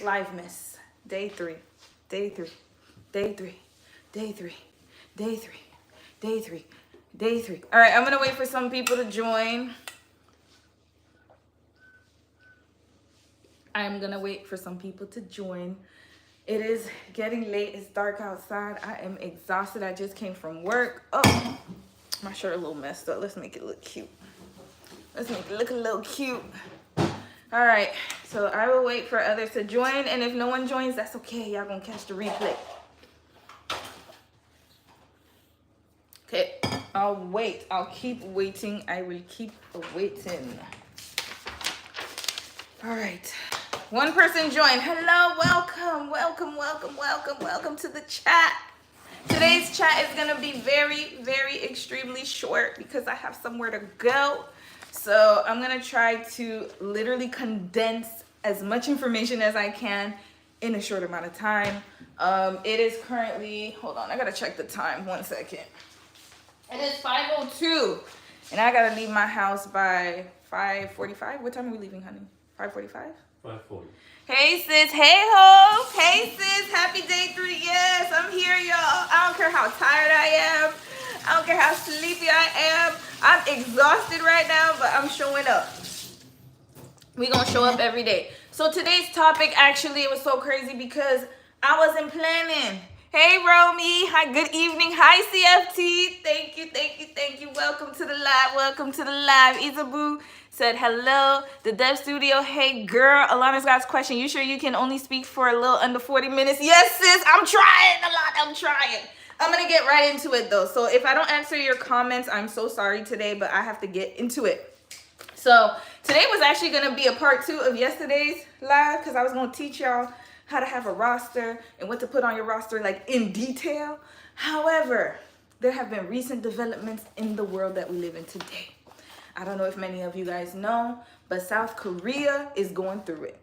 LiveMas. Day 3. Day 3. Day 3. Day 3. Day 3. Day 3. Day 3. All right, I'm going to wait for some people to join. I'm going to wait for some people to join. It is getting late. It's dark outside. I am exhausted. I just came from work. Oh, my shirt a little messed up. Let's make it look cute. Let's make it look a little cute. All right, so I will wait for others to join, and if no one joins, that's okay. Y'all gonna catch the replay. Okay, I'll wait. I'll keep waiting. I will keep waiting. All right, one person joined. Hello, welcome, welcome, welcome, welcome, welcome to the chat. Today's chat is gonna be very, very extremely short because I have somewhere to go. So I'm gonna try to literally condense as much information as I can in a short amount of time. It is currently, hold on, I gotta check the time, 1 second. It is 5:02, and I gotta leave my house by 5:45. What time are we leaving, honey? 5:45? 5:40. Hey sis, hey ho, hey sis, happy day 3. Yes, I'm here, y'all. I don't care how tired I am. I don't care how sleepy I am. I'm exhausted right now, but I'm showing up. We're gonna show up every day. So today's topic, actually, it was so crazy because I wasn't planning. Hey Romy, hi, good evening. Hi CFT, thank you, thank you, thank you. Welcome to the live, welcome to the live. Isabu said hello. The Dev Studio, hey girl. Alana's got a question. You sure you can only speak for a little under 40 minutes? Yes sis, I'm trying a lot, I'm trying. I'm gonna get right into it though. So if I don't answer your comments, I'm so sorry today, but I have to get into it. So today was actually gonna be a part 2 of yesterday's live because I was gonna teach y'all how to have a roster and what to put on your roster like in detail. However, there have been recent developments in the world that we live in today. I don't know if many of you guys know, but South Korea is going through it.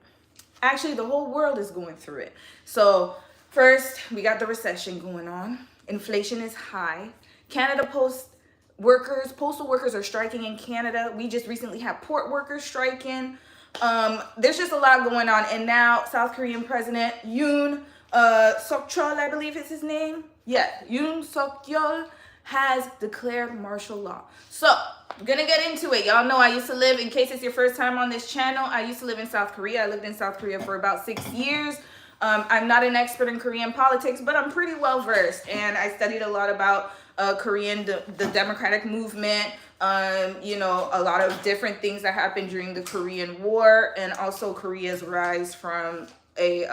Actually, the whole world is going through it. So first, we got the recession going on. Inflation is high. Canada postal workers are striking in Canada. We just recently had port workers striking. There's just a lot going on. And now South Korean President Yoon Suk-yeol, I believe is his name. Yeah, Yoon Suk-yeol has declared martial law. So I'm gonna get into it. Y'all know I used to live, in case it's your first time on this channel, I used to live in South Korea. I lived in South Korea for about 6 years. I'm not an expert in Korean politics, but I'm pretty well versed, and I studied a lot about the democratic movement, you know, a lot of different things that happened during the Korean War, and also Korea's rise from a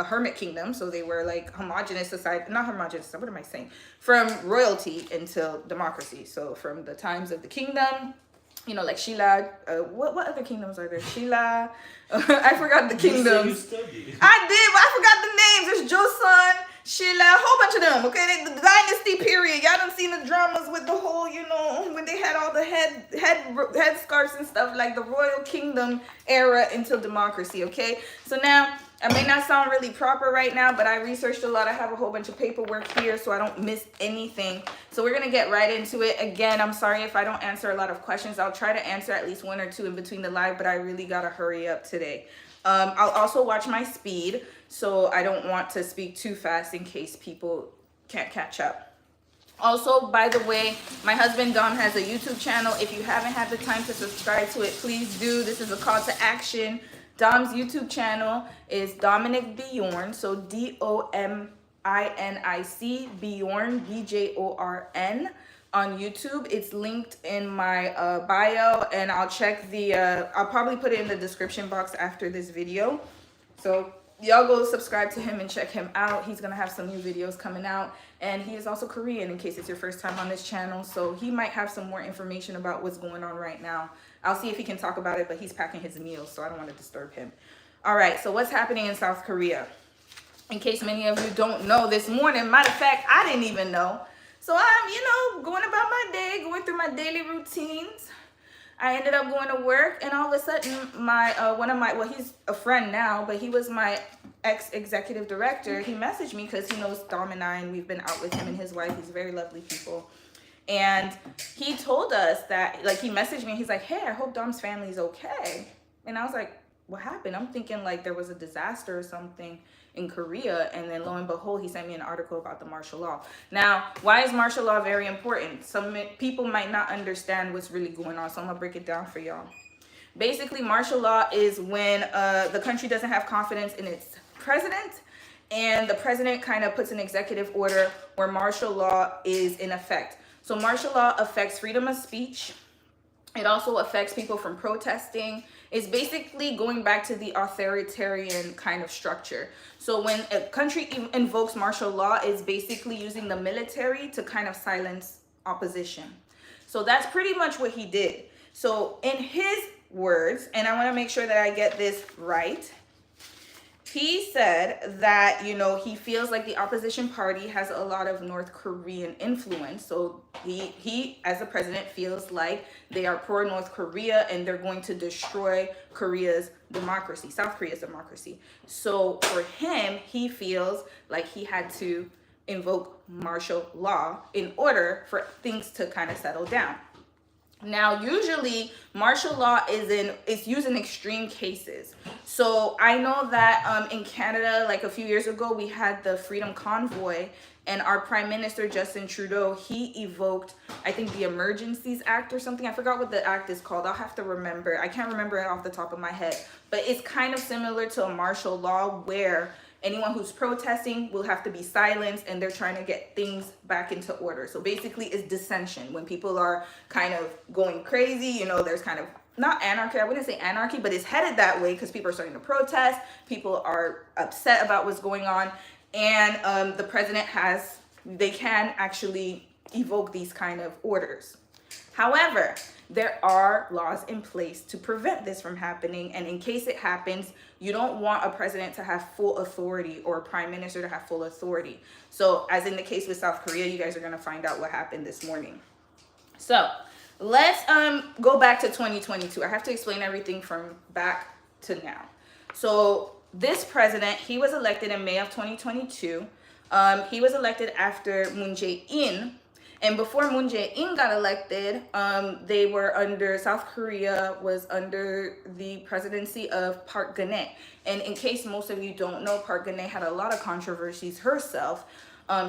hermit kingdom. So they were like homogenous society, not homogenous, what am I saying? From royalty until democracy. So from the times of the kingdom, you know, like Sheila, what other kingdoms are there? Sheila, I forgot the kingdoms. I did, but I forgot the names. There's Joseon, Sheila, a whole bunch of them, okay? The dynasty period. Y'all done seen the dramas with the whole, you know, when they had all the head scarves and stuff, like the royal kingdom era until democracy, okay? So now, I may not sound really proper right now, but I researched a lot. I have a whole bunch of paperwork here so I don't miss anything. So we're going to get right into it. Again, I'm sorry if I don't answer a lot of questions. I'll try to answer at least 1 or 2 in between the live, but I really got to hurry up today. I'll also watch my speed, so I don't want to speak too fast in case people can't catch up. Also, by the way, my husband Dom has a YouTube channel. If you haven't had the time to subscribe to it, please do. This is a call to action. Dom's YouTube channel is Dominic Bjorn, so DOMINIC Bjorn, BJORN on YouTube. It's linked in my bio, and I'll check the I'll probably put it in the description box after this video. So y'all go subscribe to him and check him out. He's gonna have some new videos coming out, and he is also Korean in case it's your first time on this channel, so he might have some more information about what's going on right now. I'll see if he can talk about it, but he's packing his meals, so I don't want to disturb him. All right, so what's happening in South Korea? In case many of you don't know, this morning, matter of fact, I didn't even know. So I'm, you know, going about my day, going through my daily routines. I ended up going to work, and all of a sudden, well, he's a friend now, but he was my ex-executive director. He messaged me because he knows Dom and I, and we've been out with him and his wife. He's very lovely people. And he told us that, like, he messaged me, and he's like, hey, I hope Dom's family is okay. And I was like, what happened? I'm thinking like there was a disaster or something in Korea, and then lo and behold, he sent me an article about the martial law. Now, why is martial law very important? Some people might not understand what's really going on, so I'm gonna break it down for y'all. Basically, martial law is when the country doesn't have confidence in its president, and the president kind of puts an executive order where martial law is in effect. So martial law affects freedom of speech. It also affects people from protesting. It's basically going back to the authoritarian kind of structure. So when a country invokes martial law, it's basically using the military to kind of silence opposition. So that's pretty much what he did. So in his words, and I want to make sure that I get this right, he said that, you know, he feels like the opposition party has a lot of North Korean influence. So he as a president feels like they are pro North Korea and they're going to destroy Korea's democracy, South Korea's democracy. So for him, he feels like he had to invoke martial law in order for things to kind of settle down. Now, usually martial law is used in extreme cases. So I know that in Canada, like a few years ago, we had the Freedom Convoy, and our Prime Minister, Justin Trudeau, he evoked, I think, the Emergencies Act or something. I forgot what the act is called. I'll have to remember. I can't remember it off the top of my head. But it's kind of similar to a martial law where anyone who's protesting will have to be silenced, and they're trying to get things back into order. So basically it's dissension. When people are kind of going crazy, you know, there's kind of not anarchy, I wouldn't say anarchy, but it's headed that way because people are starting to protest. People are upset about what's going on. And the president they can actually evoke these kind of orders. However, there are laws in place to prevent this from happening. And in case it happens, you don't want a president to have full authority or a prime minister to have full authority. So as in the case with South Korea, you guys are going to find out what happened this morning. So let's go back to 2022. I have to explain everything from back to now. So this president, he was elected in May of 2022. He was elected after Moon Jae-in. And before Moon Jae-in got elected, South Korea was under the presidency of Park Geun-hye. And in case most of you don't know, Park Geun-hye had a lot of controversies herself.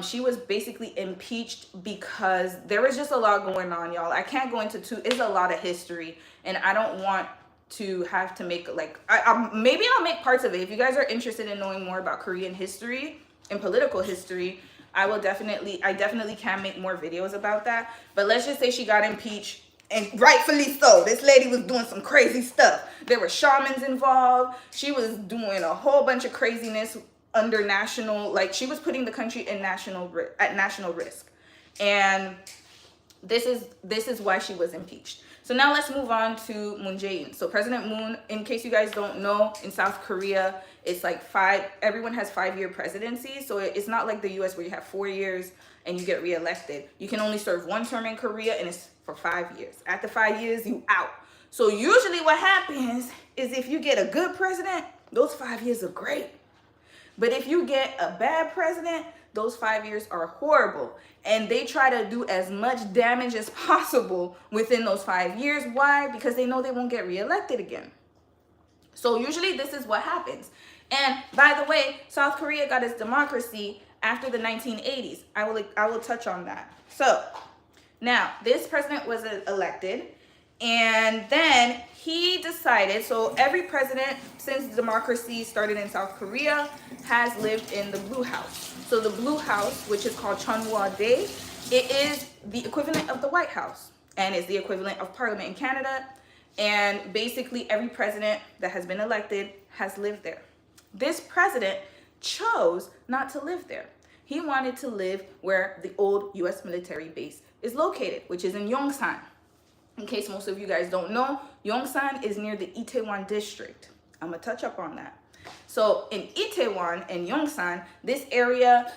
She was basically impeached because there was just a lot going on, y'all. I can't go into it's a lot of history, and I don't want to have to make maybe I'll make parts of it. If you guys are interested in knowing more about Korean history and political history, I definitely can make more videos about that. But let's just say she got impeached, and rightfully so. This lady was doing some crazy stuff. There were shamans involved. She was doing a whole bunch of craziness under she was putting the country at national risk. And this is why she was impeached. So now let's move on to Moon Jae-in. So President Moon, in case you guys don't know, in South Korea, it's like everyone has 5-year presidencies. So it's not like the US where you have 4 years and you get reelected. You can only serve 1 term in Korea, and it's for 5 years. After 5 years, you out. So usually what happens is if you get a good president, those 5 years are great. But if you get a bad president, those 5 years are horrible. And they try to do as much damage as possible within those 5 years. Why? Because they know they won't get reelected again. So usually this is what happens. And by the way, South Korea got its democracy after the 1980s. I will touch on that. So now this president was elected, and then he decided, so every president since democracy started in South Korea has lived in the Blue House. So the Blue House, which is called Chonhwa-dae, it is the equivalent of the White House, and is the equivalent of Parliament in Canada. And basically every president that has been elected has lived there. This president chose not to live there. He wanted to live where the old US military base is located, which is in Yongsan. In case most of you guys don't know, Yongsan is near the Itaewon district. I'm gonna touch up on that. So in Itaewon and Yongsan, this area,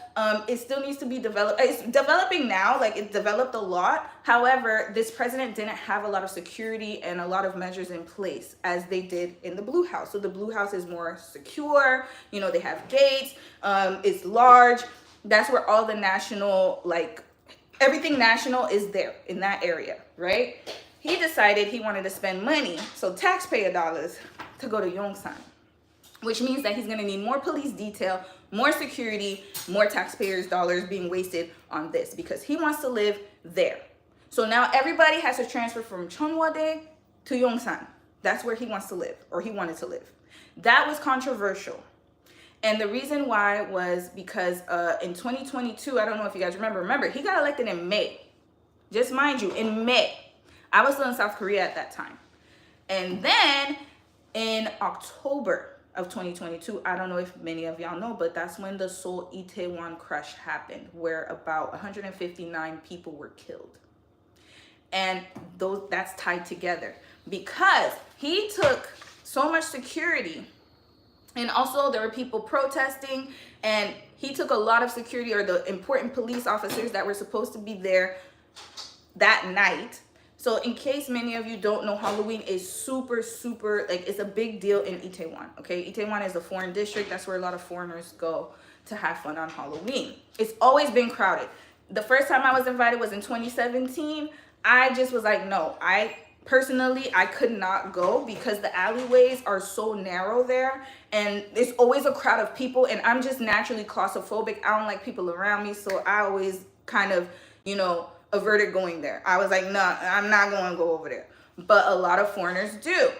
it still needs to be developed. It's developing now, like it developed a lot. However, this president didn't have a lot of security and a lot of measures in place as they did in the Blue House. So the Blue House is more secure. You know, they have gates. It's large. That's where all the national, everything national is there in that area, right? He decided he wanted to spend money, so taxpayer dollars, to go to Yongsan, which means that he's going to need more police detail, more security, more taxpayers' dollars being wasted on this because he wants to live there. So now everybody has to transfer from Cheonwade to Yongsan. That's where he wants to live, or he wanted to live. That was controversial. And the reason why was because in 2022, I don't know if you guys remember, he got elected in May. Just mind you, in May. I was still in South Korea at that time. And then in October of 2022, I don't know if many of y'all know, but that's when the Seoul Itaewon crush happened, where about 159 people were killed. And that's tied together because he took so much security, and also there were people protesting, and he took a lot of security, or the important police officers that were supposed to be there that night. So in case many of you don't know, Halloween is super, like, it's a big deal in Itaewon, okay? Itaewon is a foreign district. That's where a lot of foreigners go to have fun on Halloween. It's always been crowded. The first time I was invited was in 2017. I just was like, no, I could not go because the alleyways are so narrow there, and there's always a crowd of people, and I'm just naturally claustrophobic. I don't like people around me, so I always kind of, averted going there. I was like, no, I'm not going to go over there. But a lot of foreigners do.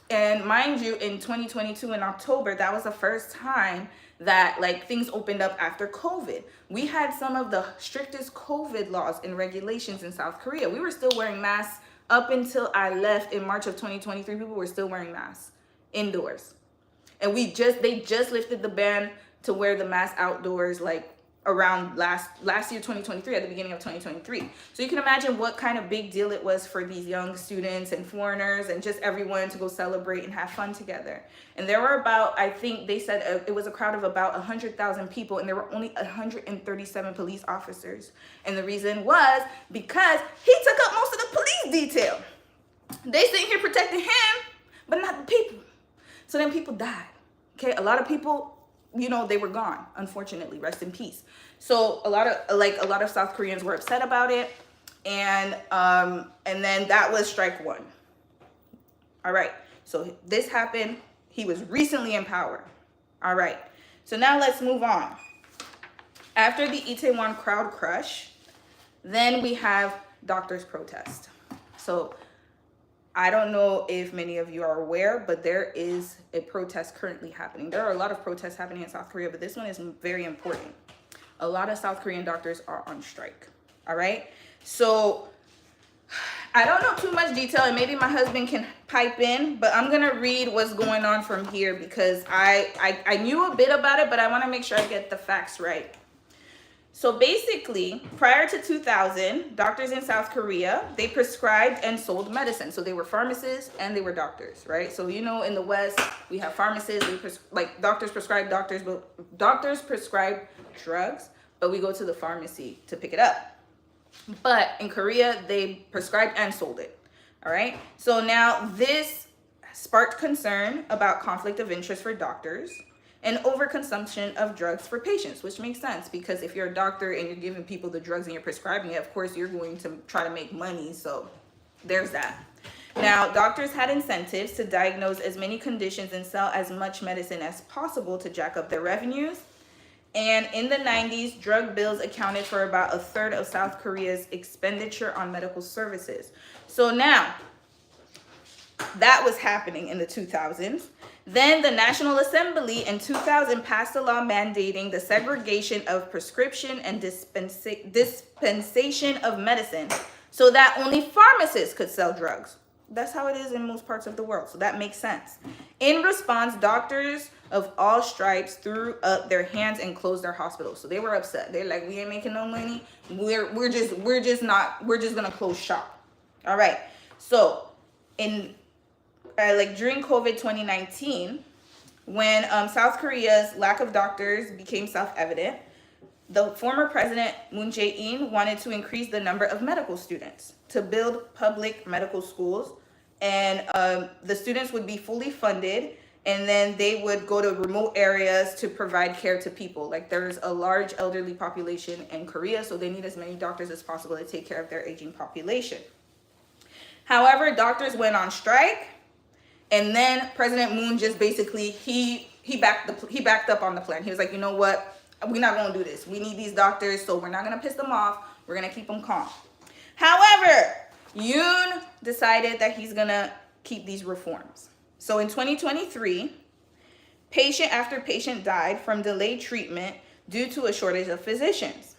And mind you, in 2022 in October, that was the first time that things opened up after COVID. We had some of the strictest COVID laws and regulations in South Korea. We were still wearing masks up until I left in March of 2023. People were still wearing masks indoors. And they just lifted the ban to wear the mask outdoors around last year, 2023, at the beginning of 2023. So you can imagine what kind of big deal it was for these young students and foreigners and just everyone to go celebrate and have fun together. And there were about, I think they said it was a crowd of about 100,000 people, and there were only 137 police officers. And the reason was because he took up most of the police detail. They sitting here protecting him, but not the people. So then people died. Okay, a lot of people, they were gone, unfortunately. Rest in peace. So a lot of South Koreans were upset about it, and then that was strike one. All right. So this happened. He was recently in power. All right. So now let's move on. After the Itaewon crowd crush, then we have doctors' protest. So I don't know if many of you are aware, but there is a protest currently happening. There are a lot of protests happening in South Korea, but this one is very important. A lot of South Korean doctors are on strike. All right. So I don't know too much detail, and maybe my husband can pipe in, but I'm going to read what's going on from here because I knew a bit about it, but I want to make sure I get the facts right. So basically, prior to 2000, doctors in South Korea, they prescribed and sold medicine. So they were pharmacists and they were doctors, right? So, in the West, we have pharmacists, doctors prescribe drugs, but we go to the pharmacy to pick it up. But in Korea, they prescribed and sold it, all right? So now this sparked concern about conflict of interest for doctors and overconsumption of drugs for patients, which makes sense because if you're a doctor and you're giving people the drugs and you're prescribing it, of course you're going to try to make money. So there's that. Now, doctors had incentives to diagnose as many conditions and sell as much medicine as possible to jack up their revenues. And in the 90s, drug bills accounted for about a third of South Korea's expenditure on medical services. So now, that was happening in the 2000s. Then the National Assembly in 2000 passed a law mandating the segregation of prescription and dispensation of medicine so that only pharmacists could sell drugs. That's how it is in most parts of the world, so that makes sense. In response, doctors of all stripes threw up their hands and closed their hospitals. So they were upset. They're like, we ain't making no money. We're just gonna close shop. All right. So during COVID 2019, when South Korea's lack of doctors became self-evident, the former president Moon Jae-in wanted to increase the number of medical students to build public medical schools, and the students would be fully funded, and then they would go to remote areas to provide care to people. There's a large elderly population in Korea, so they need as many doctors as possible to take care of their aging population. However, doctors went on strike, And then President Moon just basically, he backed up on the plan. He was like, you know what? We're not going to do this. We need these doctors, so we're not going to piss them off. We're going to keep them calm. However, Yoon decided that he's going to keep these reforms. So in 2023, patient after patient died from delayed treatment due to a shortage of physicians.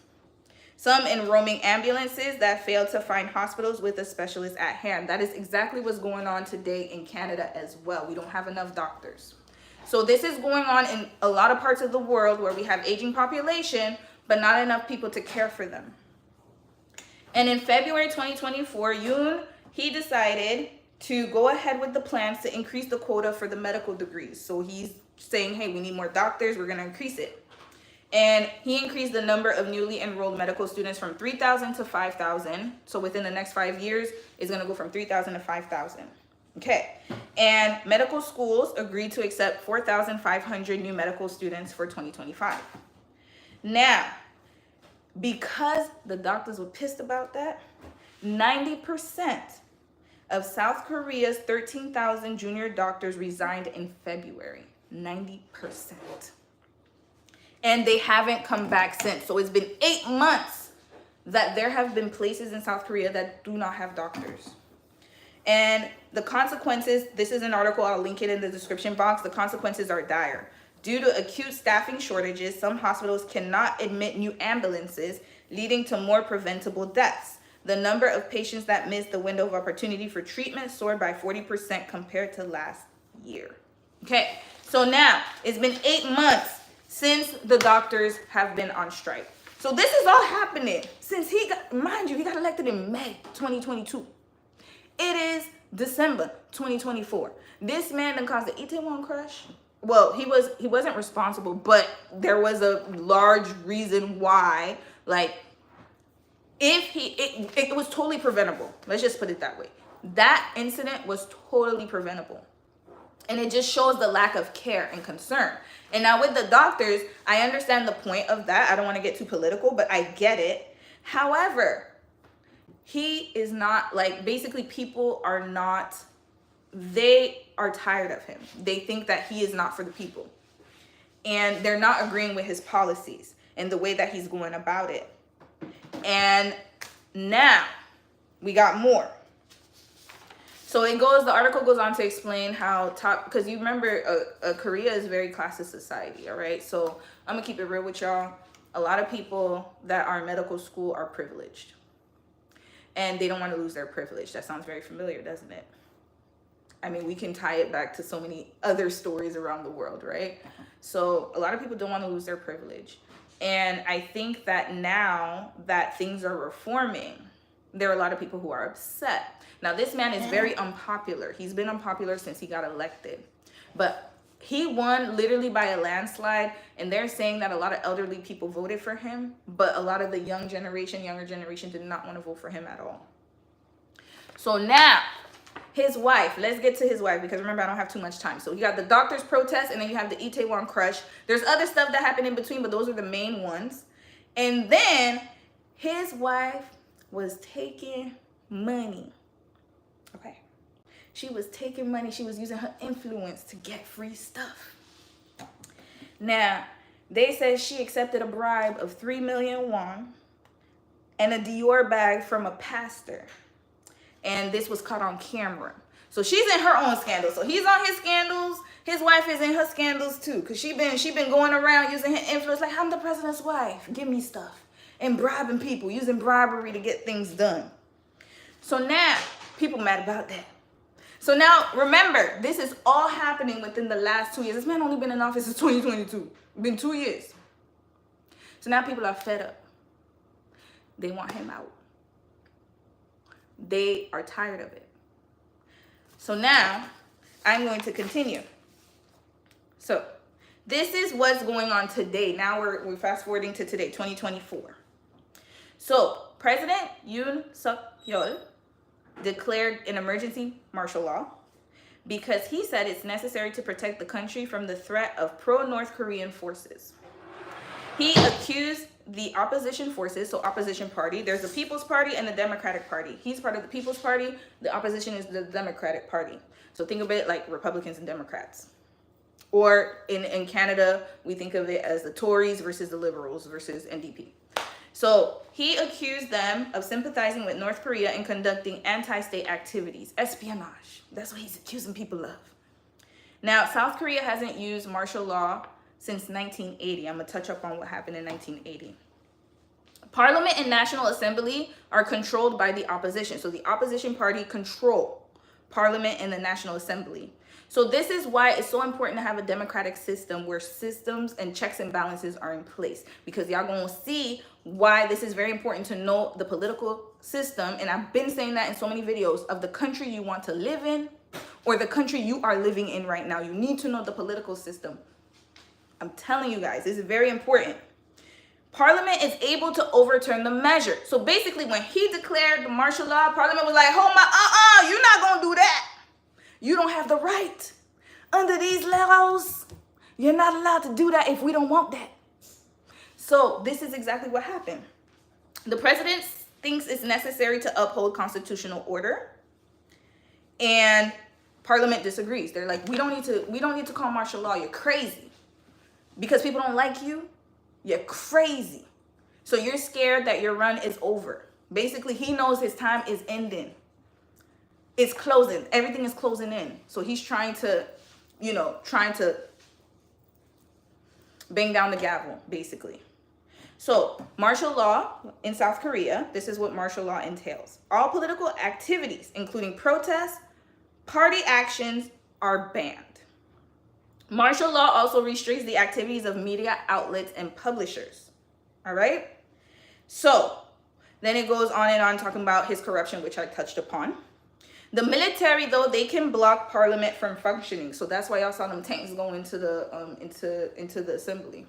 Some in roaming ambulances that failed to find hospitals with a specialist at hand. That is exactly what's going on today in Canada as well. We don't have enough doctors. So this is going on in a lot of parts of the world where we have aging population, but not enough people to care for them. And in February 2024, Yoon, he decided to go ahead with the plans to increase the quota for the medical degrees. So he's saying, hey, we need more doctors, we're going to increase it. And he increased the number of newly enrolled medical students from 3,000 to 5,000. So within the next 5 years, it's going to go from 3,000 to 5,000. Okay. And medical schools agreed to accept 4,500 new medical students for 2025. Now, because the doctors were pissed about that, 90% of South Korea's 13,000 junior doctors resigned in February. 90%. And they haven't come back since. So it's been 8 months that there have been places in South Korea that do not have doctors. And the consequences, this is an article, I'll link it in the description box. The consequences are dire. Due to acute staffing shortages, some hospitals cannot admit new ambulances, leading to more preventable deaths. The number of patients that missed the window of opportunity for treatment soared by 40% compared to last year. Okay, so now it's been 8 months since the doctors have been on strike. So this is all happening since he got, mind you, he got elected in May 2022. It is December 2024. This man done caused the Itaewon crash. Well, he wasn't responsible, but there was a large reason why. Like, if it was totally preventable. Let's just put it that way. That incident was totally preventable. And it just shows the lack of care and concern. And now with the doctors, I understand the point of that. I don't want to get too political, but I get it. However, he is not, like, basically people are not, they are tired of him. They think that he is not for the people. And they're not agreeing with his policies and the way that he's going about it. And now we got more. So the article goes on to explain how because you remember Korea is a very classist society, all right? So I'm gonna keep it real with y'all. A lot of people that are in medical school are privileged. And they don't want to lose their privilege. That sounds very familiar, doesn't it? I mean, we can tie it back to so many other stories around the world, right? So a lot of people don't want to lose their privilege. And I think that now that things are reforming, there are a lot of people who are upset. Now, this man is very unpopular. He's been unpopular since he got elected. But he won literally by a landslide. And they're saying that a lot of elderly people voted for him. But a lot of the younger generation did not want to vote for him at all. So now, his wife, let's get to his wife, because remember, I don't have too much time. So you got the doctor's protest, and then you have the Itaewon crush. There's other stuff that happened in between, but those are the main ones. And then his wife was taking money. Okay. She was taking money. She was using her influence to get free stuff. Now, they said she accepted a bribe of 3 million won and a Dior bag from a pastor. And this was caught on camera. So she's in her own scandal. So he's on his scandals. His wife is in her scandals too. Because she been going around using her influence. Like, I'm the president's wife. Give me stuff. And bribing people. Using bribery to get things done. So now, people mad about that. So now, remember, this is all happening within the last 2 years. This man only been in office since 2022. Been 2 years. So now people are fed up. They want him out. They are tired of it. So now, I'm going to continue. So, this is what's going on today. Now we're fast forwarding to today, 2024. So, President Yoon Suk-yeol declared an emergency martial law because he said it's necessary to protect the country from the threat of pro-North Korean forces. He accused the opposition forces, so opposition party. There's the People's Party and the Democratic Party. He's part of the People's Party. The opposition is the Democratic Party. So think of it like Republicans and Democrats. Or in Canada, we think of it as the Tories versus the Liberals versus NDP. So he accused them of sympathizing with North Korea and conducting anti-state activities, espionage. That's what he's accusing people of. Now, South Korea hasn't used martial law since 1980. I'm going to touch up on what happened in 1980. Parliament and National Assembly are controlled by the opposition. So the opposition party control Parliament and the National Assembly. So this is why it's so important to have a democratic system where systems and checks and balances are in place, because y'all gonna see why this is very important to know the political system. And I've been saying that in so many videos of the country you want to live in or the country you are living in right now. You need to know the political system. I'm telling you guys, this is very important. Parliament is able to overturn the measure. So basically when he declared the martial law, Parliament was like, hold my, you're not gonna do that. You don't have the right. Under these laws, you're not allowed to do that if we don't want that. So this is exactly what happened. The president thinks it's necessary to uphold constitutional order, and Parliament disagrees. They're like, we don't need to call martial law. You're crazy. Because people don't like you, you're crazy. So you're scared that your run is over. Basically, he knows his time is ending. It's closing. Everything is closing in. So he's trying to bang down the gavel, basically. So martial law in South Korea, this is what martial law entails. All political activities, including protests, party actions, are banned. Martial law also restricts the activities of media outlets and publishers. All right? So then it goes on and on talking about his corruption, which I touched upon. The military, though, they can block Parliament from functioning. So that's why y'all saw them tanks go into the assembly.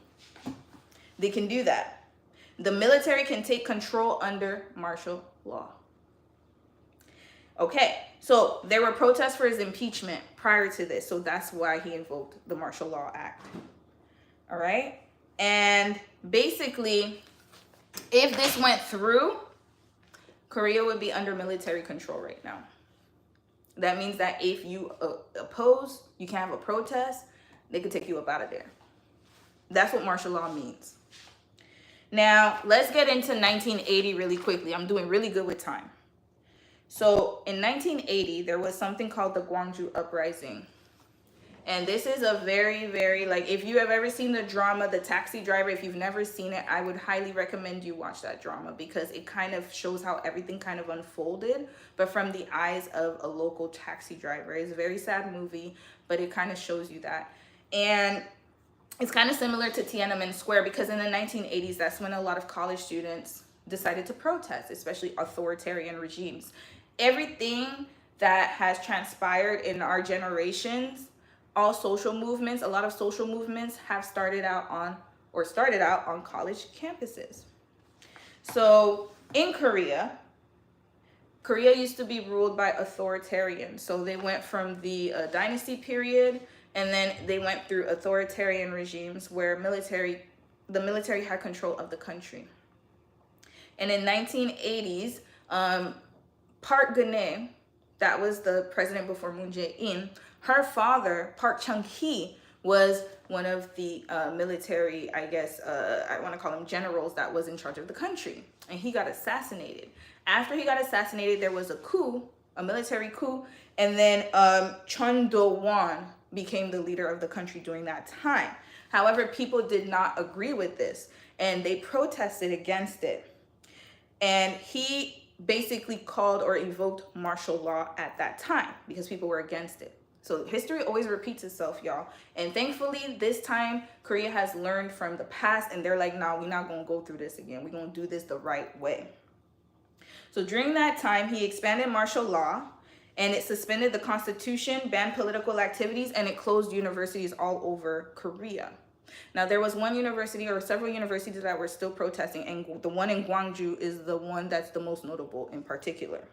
They can do that. The military can take control under martial law. Okay, so there were protests for his impeachment prior to this. So that's why he invoked the Martial Law Act. All right. And basically, if this went through, Korea would be under military control right now. That means that if you oppose, you can have a protest, they could take you up out of there. That's what martial law means. Now, let's get into 1980 really quickly. I'm doing really good with time. So in 1980, there was something called the Gwangju Uprising. And this is a very, very, like, if you have ever seen the drama, The Taxi Driver, if you've never seen it, I would highly recommend you watch that drama, because it kind of shows how everything kind of unfolded, but from the eyes of a local taxi driver. It's a very sad movie, but it kind of shows you that. And it's kind of similar to Tiananmen Square, because in the 1980s, that's when a lot of college students decided to protest, especially authoritarian regimes. Everything that has transpired in our generations, all social movements, a lot of social movements have started out on college campuses. So in Korea used to be ruled by authoritarians. So they went from the dynasty period, and then they went through authoritarian regimes where the military had control of the country. And in 1980s, Park Geun-hye, that was the president before Moon Jae-in, her father, Park Chung-hee, was one of the military, I guess, I want to call them generals that was in charge of the country. And he got assassinated. After he got assassinated, there was a coup, a military coup, and then Chun Do-won became the leader of the country during that time. However, people did not agree with this, and they protested against it. And he basically called or invoked martial law at that time because people were against it. So history always repeats itself, y'all. And thankfully, this time, Korea has learned from the past, and they're like, no, we're not going to go through this again. We're going to do this the right way. So during that time, he expanded martial law, and it suspended the constitution, banned political activities, and it closed universities all over Korea. Now, there was one university or several universities that were still protesting, and the one in Gwangju is the one that's the most notable in particular.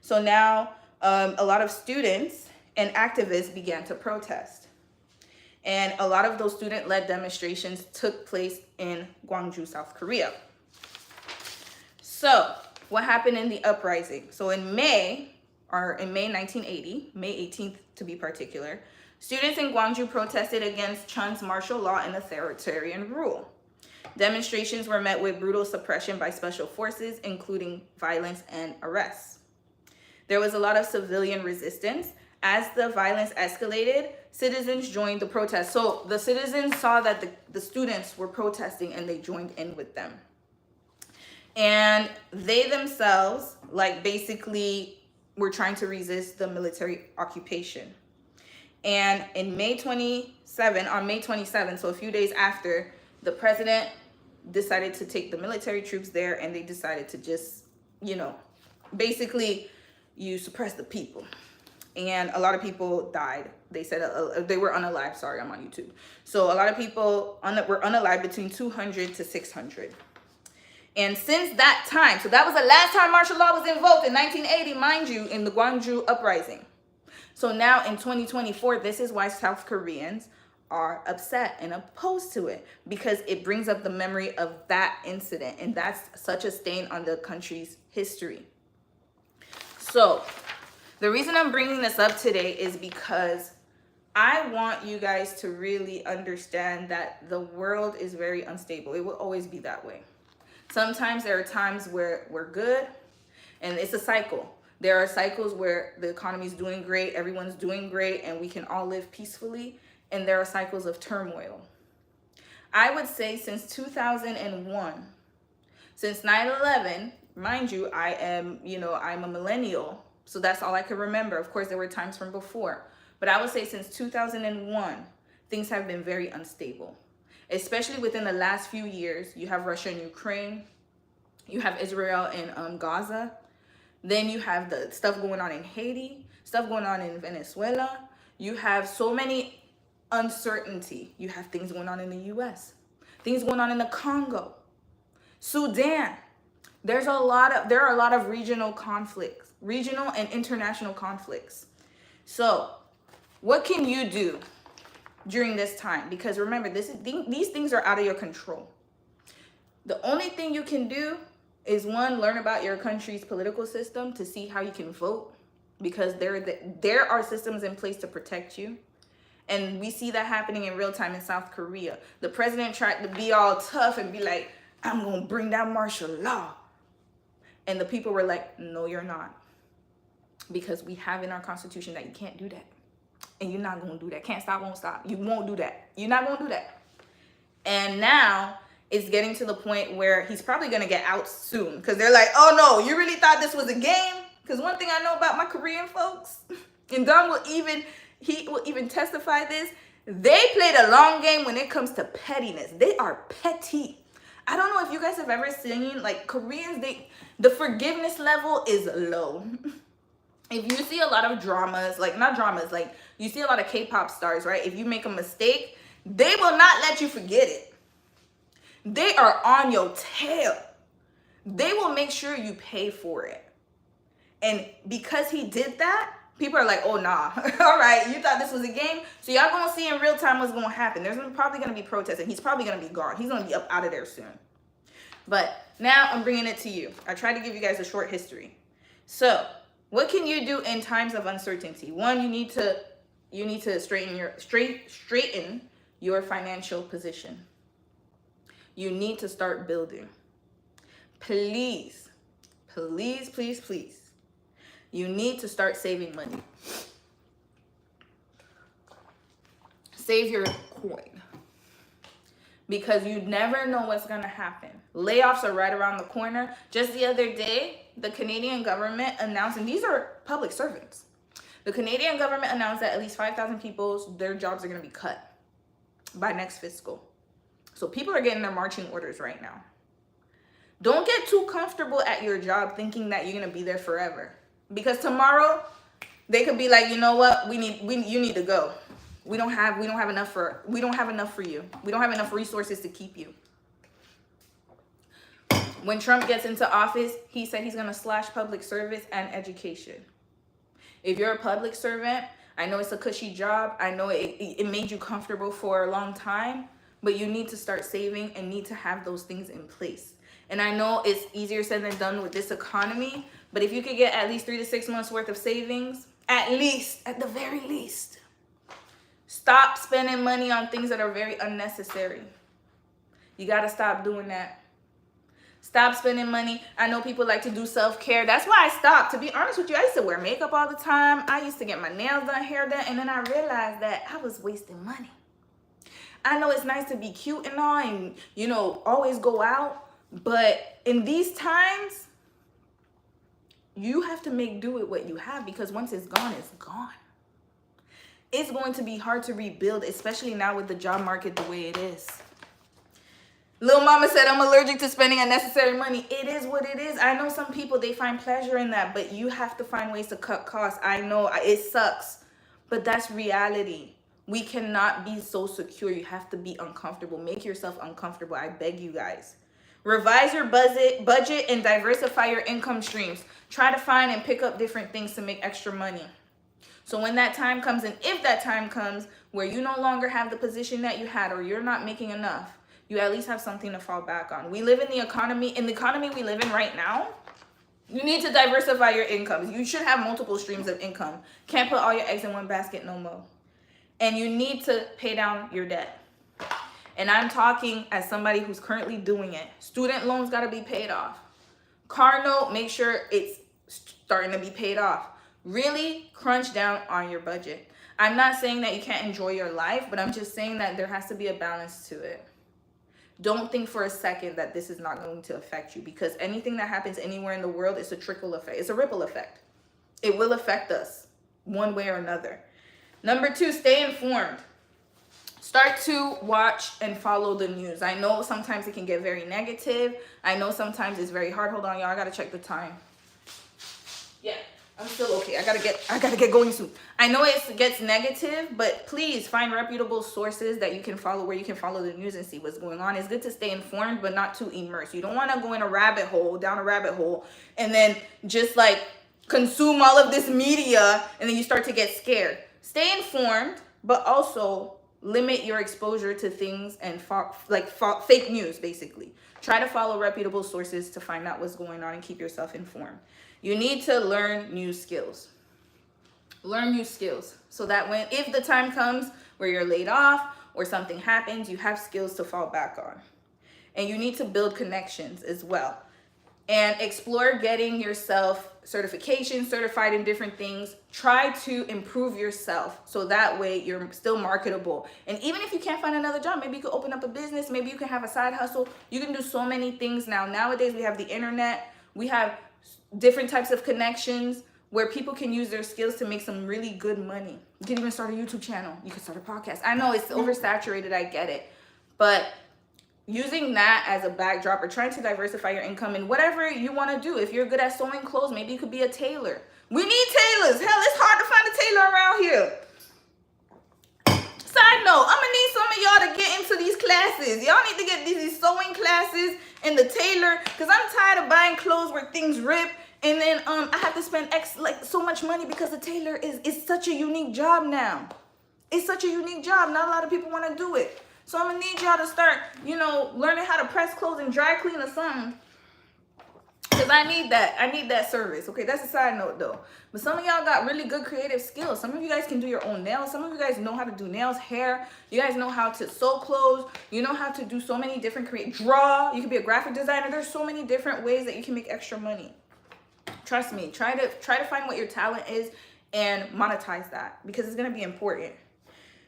So now a lot of students and activists began to protest. And a lot of those student-led demonstrations took place in Gwangju, South Korea. So what happened in the uprising? So in May 1980, May 18th to be particular, students in Gwangju protested against Chun's martial law and authoritarian rule. Demonstrations were met with brutal suppression by special forces, including violence and arrests. There was a lot of civilian resistance. As the violence escalated, citizens joined the protest. So the citizens saw that the students were protesting and they joined in with them. And they themselves, like, basically were trying to resist the military occupation. And on May 27, so a few days after, the president decided to take the military troops there, and they decided to just, basically, you suppress the people. And a lot of people died. They said they were unalived. Sorry, I'm on YouTube. So a lot of people were unalived, between 200 to 600. And since that time, so that was the last time martial law was invoked in 1980, mind you, in the Gwangju uprising. So now in 2024, this is why South Koreans are upset and opposed to it, because it brings up the memory of that incident, and that's such a stain on the country's history. So the reason I'm bringing this up today is because I want you guys to really understand that the world is very unstable. It will always be that way. Sometimes there are times where we're good, and it's a cycle. There are cycles where the economy is doing great, everyone's doing great, and we can all live peacefully. And there are cycles of turmoil. I would say since 2001, since 9/11, mind you, I'm a millennial, so that's all I can remember. Of course, there were times from before, but I would say since 2001, things have been very unstable, especially within the last few years. You have Russia and Ukraine, you have Israel and Gaza, then you have the stuff going on in Haiti, stuff going on in Venezuela. You have so many uncertainty. You have things going on in the US, things going on in the Congo, Sudan. There are a lot of regional conflicts, regional and international conflicts. So what can you do during this time? Because remember, these things are out of your control. The only thing you can do is, one, learn about your country's political system to see how you can vote, because there are systems in place to protect you. And we see that happening in real time in South Korea. The president tried to be all tough and be like, I'm going to bring down martial law. And the people were like, no, you're not. Because we have in our constitution that you can't do that. And you're not going to do that. Can't stop, won't stop. You won't do that. You're not going to do that. And now it's getting to the point where he's probably going to get out soon. Because they're like, oh no, you really thought this was a game? Because one thing I know about my Korean folks, and Don will even testify this, they played a long game when it comes to pettiness. They are petty. I don't know if you guys have ever seen, like, Koreans, the forgiveness level is low. If you see a lot of dramas, like, not dramas, like, you see a lot of K-pop stars, right? If you make a mistake, they will not let you forget it. They are on your tail. They will make sure you pay for it. And because he did that, people are like, oh, nah. All right, you thought this was a game? So y'all going to see in real time what's going to happen. There's probably going to be protests, and he's probably going to be gone. He's going to be up out of there soon. But now I'm bringing it to you. I tried to give you guys a short history. So what can you do in times of uncertainty? One, you need to straighten your financial position. You need to start building. Please, please, please, please. You need to start saving money. Save your coin. Because you never know what's going to happen. Layoffs are right around the corner. Just the other day, the Canadian government announced, and these are public servants. The Canadian government announced that at least 5,000 people, their jobs are going to be cut by next fiscal. So people are getting their marching orders right now. Don't get too comfortable at your job thinking that you're going to be there forever. Because tomorrow they could be like, you know what, you need to go. We don't have enough for you. We don't have enough resources to keep you. When Trump gets into office, he said he's going to slash public service and education. If you're a public servant, I know it's a cushy job. I know it made you comfortable for a long time, but you need to start saving and need to have those things in place. And I know it's easier said than done with this economy, but if you could get at least 3 to 6 months worth of savings, at the very least, stop spending money on things that are very unnecessary. You got to stop doing that. Stop spending money. I know people like to do self-care. That's why I stopped. To be honest with you, I used to wear makeup all the time. I used to get my nails done, hair done, and then I realized that I was wasting money. I know it's nice to be cute and all and, you know, always go out, but in these times, you have to make do with what you have, because once it's gone, it's gone. It's going to be hard to rebuild, especially now with the job market the way it is. Lil Mama said, I'm allergic to spending unnecessary money. It is what it is. I know some people, they find pleasure in that, but you have to find ways to cut costs. I know it sucks, but that's reality. We cannot be so secure. You have to be uncomfortable. Make yourself uncomfortable. I beg you guys. Revise your budget and diversify your income streams. Try to find and pick up different things to make extra money. So when that time comes, and if that time comes where you no longer have the position that you had, or you're not making enough, you at least have something to fall back on. We live in the economy we live in right now. You need to diversify your incomes. You should have multiple streams of income. Can't put all your eggs in one basket no more. And you need to pay down your debt. And I'm talking as somebody who's currently doing it. Student loans got to be paid off. Car note, make sure it's starting to be paid off. Really crunch down on your budget. I'm not saying that you can't enjoy your life, but I'm just saying that there has to be a balance to it. Don't think for a second that this is not going to affect you, because anything that happens anywhere in the world is a trickle effect. It's a ripple effect. It will affect us one way or another. Number 2, stay informed. Start to watch and follow the news. I know sometimes it can get very negative. I know sometimes it's very hard. Hold on, y'all. I got to check the time. Yeah. I'm still okay. I gotta get going soon. I know it gets negative, but please find reputable sources that you can follow, where you can follow the news and see what's going on. It's good to stay informed, but not too immersed. You don't want to go in down a rabbit hole, and then just like consume all of this media, and then you start to get scared. Stay informed, but also limit your exposure to things and fake news, basically. Try to follow reputable sources to find out what's going on and keep yourself informed. You need to learn new skills. Learn new skills so that if the time comes where you're laid off or something happens, you have skills to fall back on. And you need to build connections as well. And explore getting yourself certified in different things. Try to improve yourself so that way you're still marketable. And even if you can't find another job, maybe you could open up a business. Maybe you can have a side hustle. You can do so many things now. Nowadays, we have the internet. We have different types of connections where people can use their skills to make some really good money. You can even start a YouTube channel. You can start a podcast. I know it's oversaturated. I get it. But using that as a backdrop, or trying to diversify your income in whatever you want to do. If you're good at sewing clothes, maybe you could be a tailor. We need tailors. Hell, it's hard to find a tailor around here. Side note, I'm going to need some of y'all to get into these classes. Y'all need to get these sewing classes and the tailor, because I'm tired of buying clothes where things rip, and then I have to spend so much money, because the tailor is such a unique job now. It's such a unique job. Not a lot of people want to do it. So I'm going to need y'all to start, learning how to press clothes and dry clean or something. Because I need that. I need that service. Okay, that's a side note though. But some of y'all got really good creative skills. Some of you guys can do your own nails. Some of you guys know how to do nails, hair. You guys know how to sew clothes. You know how to do so many different draw. You can be a graphic designer. There's so many different ways that you can make extra money. Trust me. Try to find what your talent is and monetize that, because it's going to be important.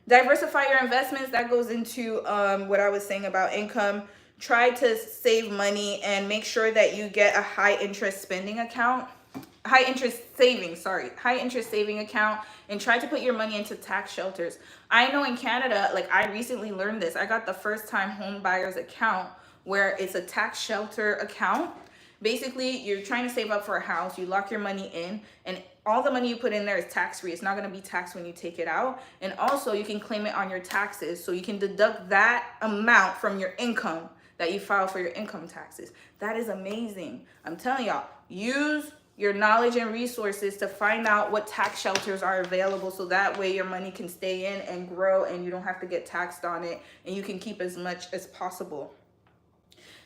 Diversify your investments. That goes into what I was saying about income. Try to save money and make sure that you get a high interest saving account, and try to put your money into tax shelters. I know in Canada, I recently learned this. I got the first time home buyers account, where it's a tax shelter account. Basically, you're trying to save up for a house, you lock your money in, and all the money you put in there is tax-free. It's not going to be taxed when you take it out. And also, you can claim it on your taxes, so you can deduct that amount from your income that you file for your income taxes. That is amazing. I'm telling y'all, use your knowledge and resources to find out what tax shelters are available, so that way your money can stay in and grow and you don't have to get taxed on it, and you can keep as much as possible.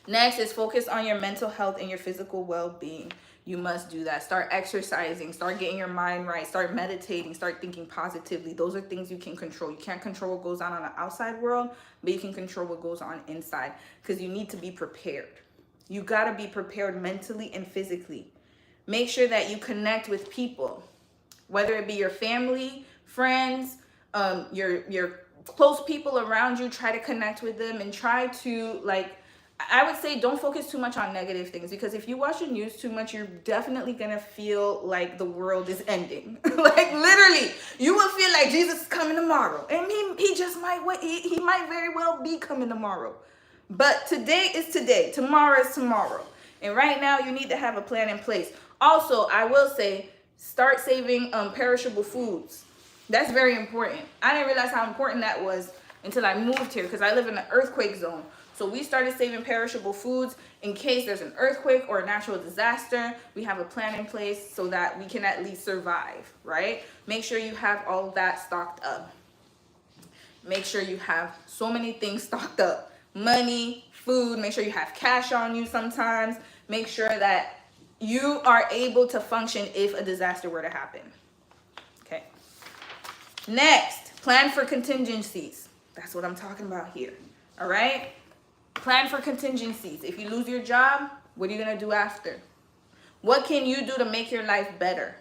Next is focus on your mental health and your physical well-being. You must do that. Start exercising, start getting your mind right, start meditating, start thinking positively. Those are things you can control. You can't control what goes on the outside world, but you can control what goes on inside, because you need to be prepared. You got to be prepared mentally and physically. Make sure that you connect with people, whether it be your family, friends, your close people around you. Try to connect with them and try to, like, I would say don't focus too much on negative things, because if you watch the news too much, you're definitely going to feel like the world is ending. Like, literally, you will feel like Jesus is coming tomorrow. And he just might, he might very well be coming tomorrow. But today is today. Tomorrow is tomorrow. And right now, you need to have a plan in place. Also, I will say, start saving perishable foods. That's very important. I didn't realize how important that was until I moved here, because I live in an earthquake zone. So we started saving perishable foods in case there's an earthquake or a natural disaster. We have a plan in place so that we can at least survive, right? Make sure you have all of that stocked up. Make sure you have so many things stocked up. Money, food, make sure you have cash on you sometimes. Make sure that you are able to function if a disaster were to happen. Okay. Next, plan for contingencies. That's what I'm talking about here. All right? Plan for contingencies. If you lose your job, what are you going to do after? What can you do to make your life better?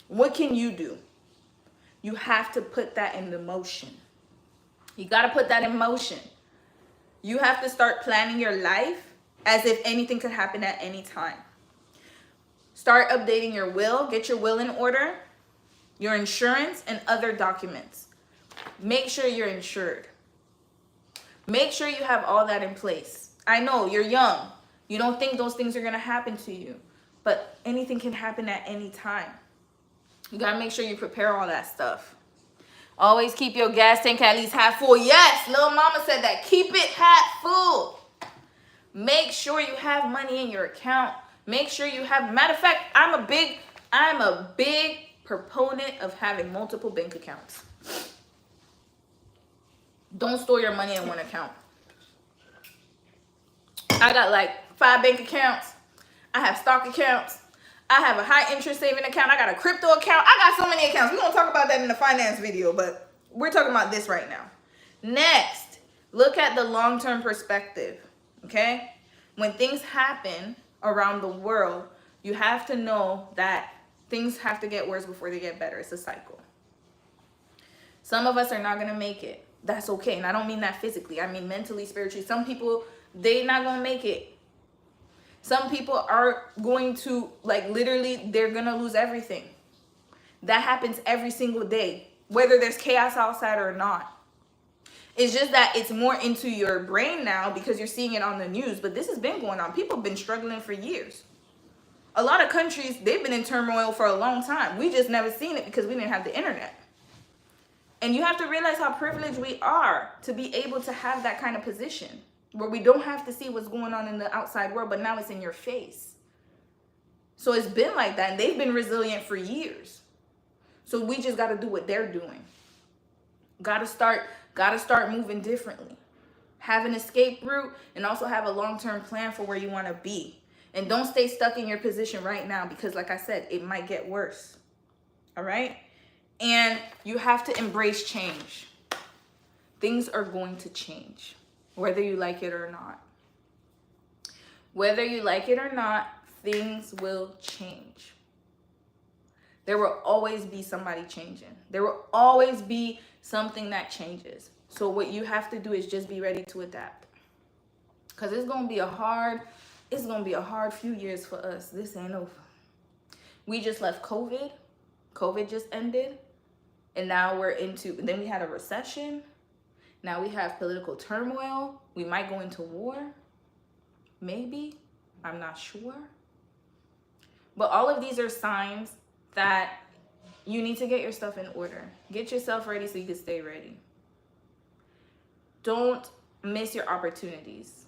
What can you do? You have to put that into motion. You got to put that in motion. You have to start planning your life as if anything could happen at any time. Start updating your will. Get your will in order, your insurance, and other documents. Make sure you're insured. Make sure you have all that in place. I know you're young. You don't think those things are going to happen to you, but anything can happen at any time. You got to make sure you prepare all that stuff. Always keep your gas tank at least half full. Yes, little mama said that. Keep it half full. Make sure you have money in your account. Make sure you have, matter of fact, I'm a big proponent of having multiple bank accounts. Don't store your money in one account. I got like 5 bank accounts. I have stock accounts. I have a high interest saving account. I got a crypto account. I got so many accounts. We're going to talk about that in the finance video, but we're talking about this right now. Next, look at the long-term perspective, okay? When things happen around the world, you have to know that things have to get worse before they get better. It's a cycle. Some of us are not going to make it. That's okay. And I don't mean that physically. I mean mentally, spiritually. Some people, they're not going to make it. Some people are going to, like, literally, they're going to lose everything. That happens every single day, whether there's chaos outside or not. It's just that it's more into your brain now because you're seeing it on the news. But this has been going on. People have been struggling for years. A lot of countries, they've been in turmoil for a long time. We just never seen it because we didn't have the internet. And you have to realize how privileged we are to be able to have that kind of position where we don't have to see what's going on in the outside world, but now it's in your face. So it's been like that, and they've been resilient for years. So we just got to do what they're doing. Got to start moving differently. Have an escape route, and also have a long-term plan for where you want to be. And don't stay stuck in your position right now because, like I said, it might get worse. All right? And you have to embrace change. Things are going to change, whether you like it or not. Whether you like it or not, things will change. There will always be somebody changing. There will always be something that changes. So what you have to do is just be ready to adapt. Because it's going to be a hard few years for us. This ain't over. We just left COVID. COVID just ended. And now then we had a recession. Now we have political turmoil. We might go into war. Maybe. I'm not sure. But all of these are signs that you need to get your stuff in order. Get yourself ready so you can stay ready. Don't miss your opportunities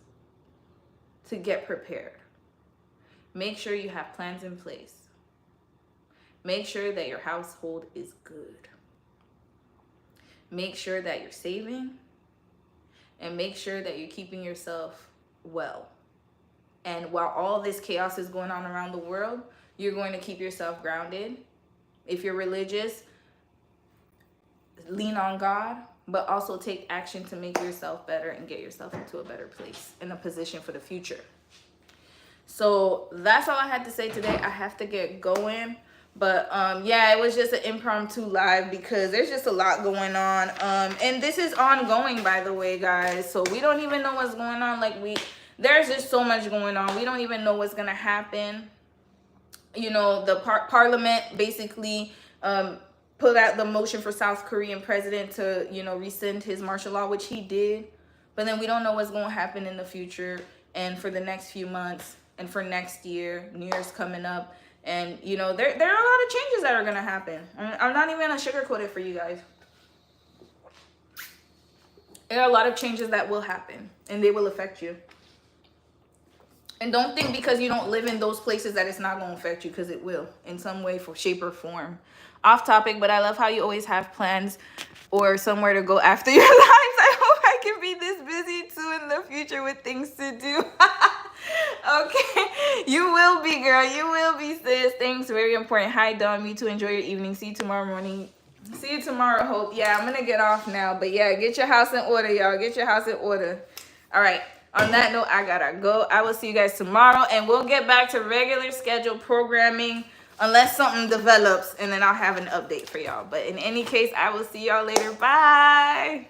to get prepared. Make sure you have plans in place. Make sure that your household is good. Make sure that you're saving, and make sure that you're keeping yourself well. And while all this chaos is going on around the world, you're going to keep yourself grounded. If you're religious, lean on God, but also take action to make yourself better and get yourself into a better place and a position for the future. So that's all I had to say today. I have to get going. But yeah, it was just an impromptu live because there's just a lot going on. And this is ongoing, by the way, guys. So we don't even know what's going on. There's just so much going on. We don't even know what's gonna happen. You know, the parliament basically put out the motion for South Korean president to, you know, rescind his martial law, which he did. But then we don't know what's going to happen in the future and for the next few months and for next year. New Year's coming up. And, you know, there are a lot of changes that are going to happen. I'm not even going to sugarcoat it for you guys. There are a lot of changes that will happen and they will affect you. And don't think because you don't live in those places that it's not going to affect you, because it will in some way, shape, or form. Off topic, but I love how you always have plans or somewhere to go after your lives. I hope I can be this busy too in the future with things to do. Okay, you will be, girl. You will be, sis. Thanks, very important. Hi, Dom. You too. Enjoy your evening. See you tomorrow morning. See you tomorrow, Hope. Yeah, I'm going to get off now. But yeah, get your house in order, y'all. Get your house in order. All right. On that note, I gotta go. I will see you guys tomorrow, and we'll get back to regular scheduled programming unless something develops, and then I'll have an update for y'all. But in any case, I will see y'all later. Bye.